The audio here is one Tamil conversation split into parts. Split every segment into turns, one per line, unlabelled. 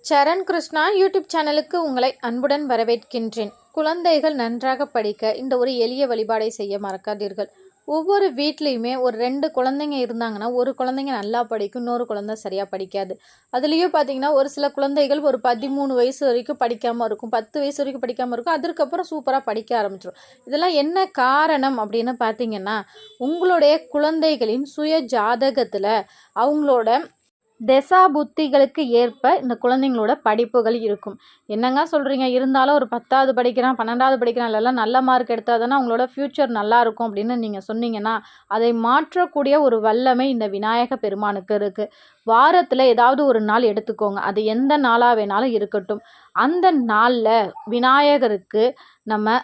சரண் கிருஷ்ணா யூடியூப் சேனலுக்கு உங்களை அன்புடன் வரவேற்கின்றேன். குழந்தைகள் நன்றாக படிக்க இந்த ஒரு எளிய வழிபாடை செய்ய மறக்காதீர்கள். ஒவ்வொரு வீட்லேயுமே ஒரு 2 குழந்தைங்க இருந்தாங்கன்னா, ஒரு குழந்தைங்க நல்லா படிக்கும், இன்னொரு குழந்தை சரியாக படிக்காது. அதுலேயும் பார்த்தீங்கன்னா, ஒரு சில குழந்தைகள் ஒரு 13 வயசு வரைக்கும் படிக்காமல் இருக்கும், 10 வயசு வரைக்கும் படிக்காமல் இருக்கும், அதற்கப்புறம் சூப்பராக படிக்க ஆரம்பிச்சிடும். இதெல்லாம் என்ன காரணம் அப்படின்னு பார்த்தீங்கன்னா, உங்களுடைய குழந்தைகளின் சுய ஜாதகத்தில் அவங்களோட திசா புத்திகளுக்கு ஏற்ப இந்த குழந்தைங்களோட படிப்புகள் இருக்கும். என்னங்க சொல்கிறீங்க, இருந்தாலும் ஒரு 10வது படிக்கிறான், 12வது படிக்கிறான், இல்லைலாம் நல்ல மார்க் எடுத்தால் தானே அவங்களோட ஃப்யூச்சர் நல்லாயிருக்கும் அப்படின்னு நீங்கள் சொன்னீங்கன்னா, அதை மாற்றக்கூடிய ஒரு வல்லமை இந்த விநாயக பெருமானுக்கு இருக்குது. வாரத்தில் ஏதாவது ஒரு நாள் எடுத்துக்கோங்க, அது எந்த நாளாக வேணாலும் இருக்கட்டும். அந்த நாளில் விநாயகருக்கு நம்ம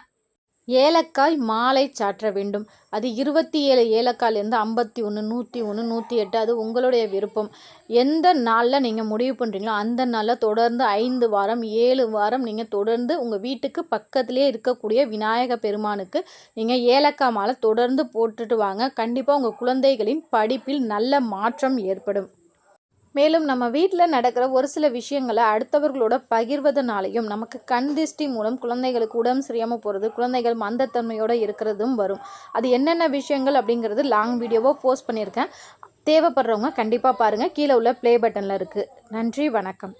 ஏலக்காய் மாலை சாற்ற வேண்டும். அது 27 ஏலக்காயிலேருந்து 51, 101, 108 அது உங்களுடைய விருப்பம். எந்த நாளில் நீங்கள் முடிவு பண்ணுறீங்களோ அந்த நாளில் தொடர்ந்து 5 வாரம் 7 வாரம் நீங்கள் தொடர்ந்து உங்கள் வீட்டுக்கு பக்கத்திலே இருக்கக்கூடிய விநாயக பெருமானுக்கு நீங்கள் ஏலக்காய் மாலை தொடர்ந்து போட்டுட்டு வாங்க. கண்டிப்பாக உங்கள் குழந்தைகளின் படிப்பில் நல்ல மாற்றம் ஏற்படும். மேலும் நம்ம வீட்டில் நடக்கிற ஒரு சில விஷயங்களை அடுத்தவர்களோட பகிர்வதனாலையும் நமக்கு கண் திருஷ்டி மூலம் குழந்தைகளுக்கு உடம்பு சரியாமல் போகிறது, குழந்தைகள் மந்தத்தன்மையோடு இருக்கிறதும் வரும். அது என்னென்ன விஷயங்கள் அப்படிங்கிறது லாங் வீடியோவாக போஸ்ட் பண்ணியிருக்கேன். தேவைப்படுறவங்க கண்டிப்பாக பாருங்கள். கீழே உள்ள ப்ளே பட்டனில் இருக்குது. நன்றி, வணக்கம்.